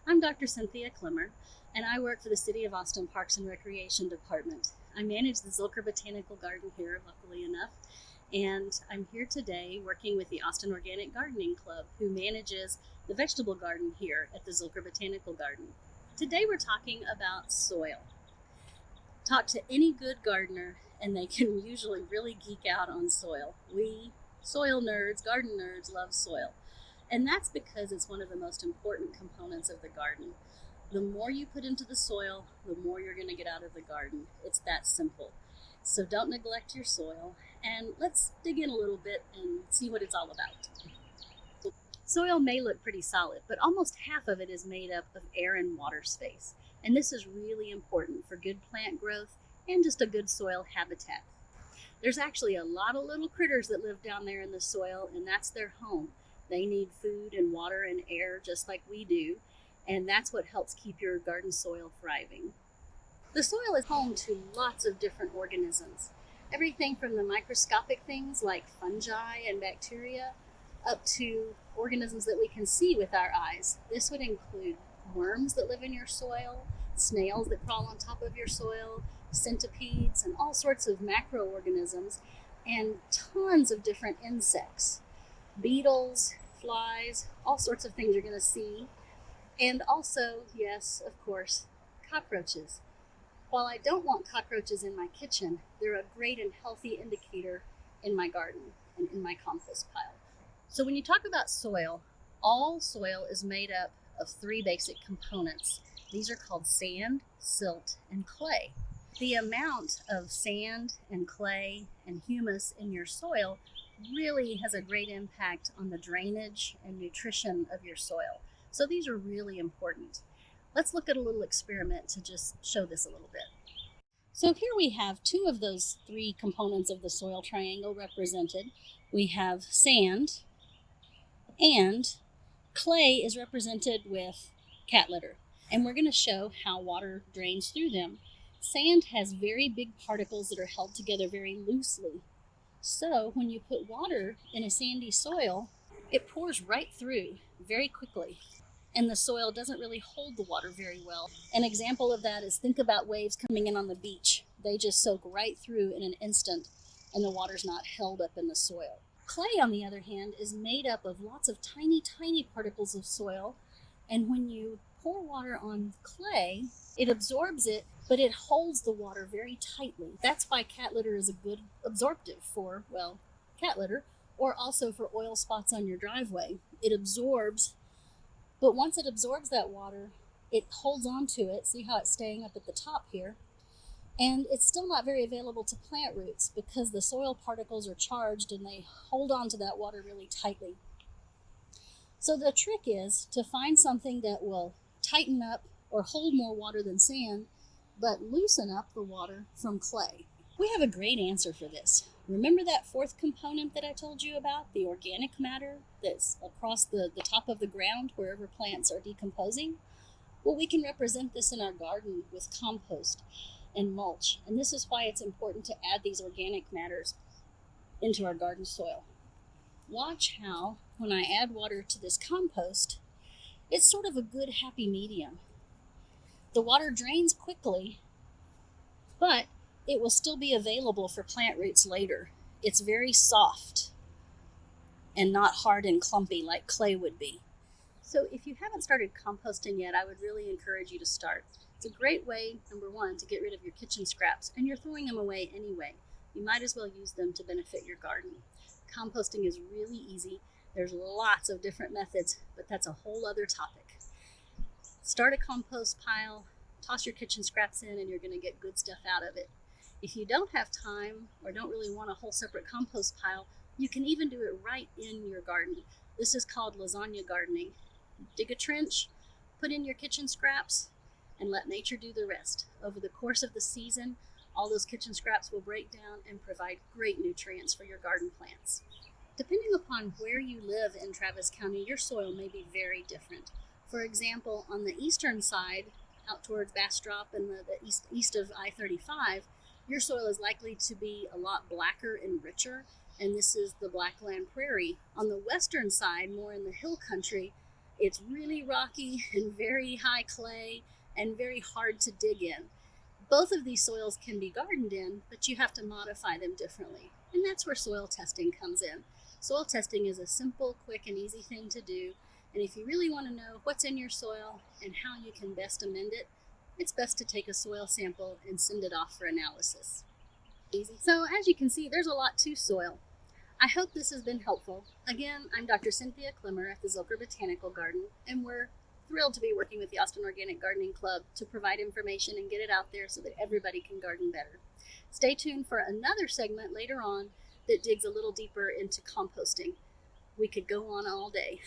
I'm Dr. Cynthia Klemmer, and I work for the City of Austin Parks and Recreation Department. I manage the Zilker Botanical Garden here, luckily enough, and I'm here today working with the Austin Organic Gardening Club, who manages the vegetable garden here at the Zilker Botanical Garden. Today we're talking about soil. Talk to any good gardener, and they can usually really geek out on soil. We soil nerds, garden nerds, love soil. And that's because it's one of the most important components of the garden. The more you put into the soil, the more you're going to get out of the garden. It's that simple. So don't neglect your soil, and let's dig in a little bit and see what it's all about. Soil may look pretty solid, but almost half of it is made up of air and water space. And this is really important for good plant growth and just a good soil habitat. There's actually a lot of little critters that live down there in the soil, and that's their home. They need food and water and air just like we do, and that's what helps keep your garden soil thriving. The soil is home to lots of different organisms, everything from the microscopic things like fungi and bacteria up to organisms that we can see with our eyes. This would include worms that live in your soil, snails that crawl on top of your soil, centipedes, and all sorts of macroorganisms, and tons of different insects. Beetles, flies, all sorts of things you're going to see. And also, yes, of course, cockroaches. While I don't want cockroaches in my kitchen, they're a great and healthy indicator in my garden and in my compost pile. So when you talk about soil, all soil is made up of three basic components. These are called sand, silt, and clay. The amount of sand and clay and humus in your soil really has a great impact on the drainage and nutrition of your soil. So these are really important. Let's look at a little experiment to just show this a little bit. So here we have two of those three components of the soil triangle represented. We have sand, and clay is represented with cat litter. And we're going to show how water drains through them. Sand has very big particles that are held together very loosely. So when you put water in a sandy soil, it pours right through very quickly. And the soil doesn't really hold the water very well. An example of that is, think about waves coming in on the beach. They just soak right through in an instant, and the water's not held up in the soil. Clay, on the other hand, is made up of lots of tiny, tiny particles of soil. And when you pour water on clay, it absorbs it, but it holds the water very tightly. That's why cat litter is a good absorptive for, well, cat litter, or also for oil spots on your driveway. It absorbs, but once it absorbs that water, it holds on to it. See how it's staying up at the top here? And it's still not very available to plant roots because the soil particles are charged and they hold on to that water really tightly. So the trick is to find something that will tighten up or hold more water than sand, but loosen up the water from clay. We have a great answer for this. Remember that fourth component that I told you about, the organic matter that's across the top of the ground wherever plants are decomposing? Well, we can represent this in our garden with compost and mulch, and this is why it's important to add these organic matters into our garden soil. Watch how, when I add water to this compost, it's sort of a good happy medium. The water drains quickly, but it will still be available for plant roots later. It's very soft and not hard and clumpy like clay would be. So if you haven't started composting yet, I would really encourage you to start. It's a great way, number one, to get rid of your kitchen scraps, and you're throwing them away anyway. You might as well use them to benefit your garden. Composting is really easy. There's lots of different methods, but that's a whole other topic. Start a compost pile, toss your kitchen scraps in, and you're going to get good stuff out of it. If you don't have time or don't really want a whole separate compost pile, you can even do it right in your garden. This is called lasagna gardening. Dig a trench, put in your kitchen scraps, and let nature do the rest. Over the course of the season, all those kitchen scraps will break down and provide great nutrients for your garden plants. Depending upon where you live in Travis County, your soil may be very different. For example, on the eastern side, out towards Bastrop and the east of I-35, your soil is likely to be a lot blacker and richer, and this is the Blackland Prairie. On the western side, more in the hill country, It's really rocky and very high clay and very hard to dig in. Both of these soils can be gardened in, but you have to modify them differently. And that's where soil testing comes in. Soil testing is a simple, quick, and easy thing to do. And if you really want to know what's in your soil and how you can best amend it, it's best to take a soil sample and send it off for analysis. Easy. So as you can see, there's a lot to soil. I hope this has been helpful. Again, I'm Dr. Cynthia Klemmer at the Zilker Botanical Garden, and we're thrilled to be working with the Austin Organic Gardening Club to provide information and get it out there so that everybody can garden better. Stay tuned for another segment later on that digs a little deeper into composting. We could go on all day.